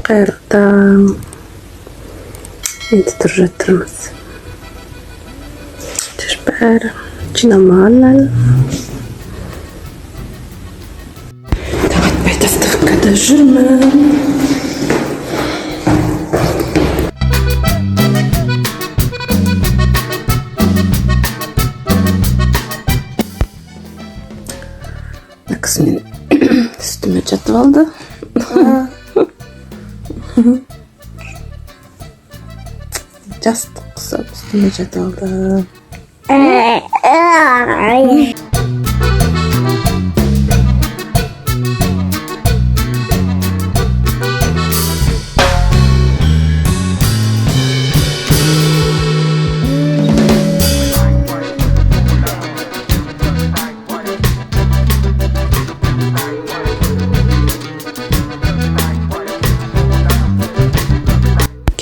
Қайырлы. Енді тұрып жатырмыз. Бәрі жинамаған әлі. Таң атпай доставкада жүрмін. Мен үстіме жатып алды. Жастық құсап үстіме жатып алды.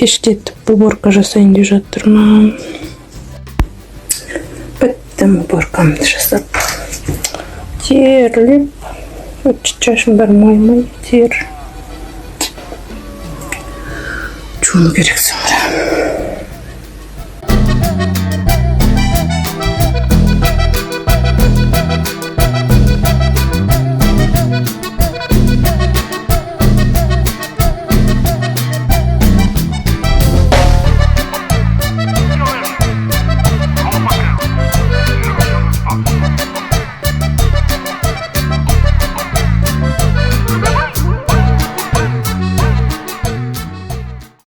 Кештетіп уборка жасайын деп жатырмын. Біттім уборкамды жасап. Терлеп. Шашым бармай тер. Жуыну керек соңыра.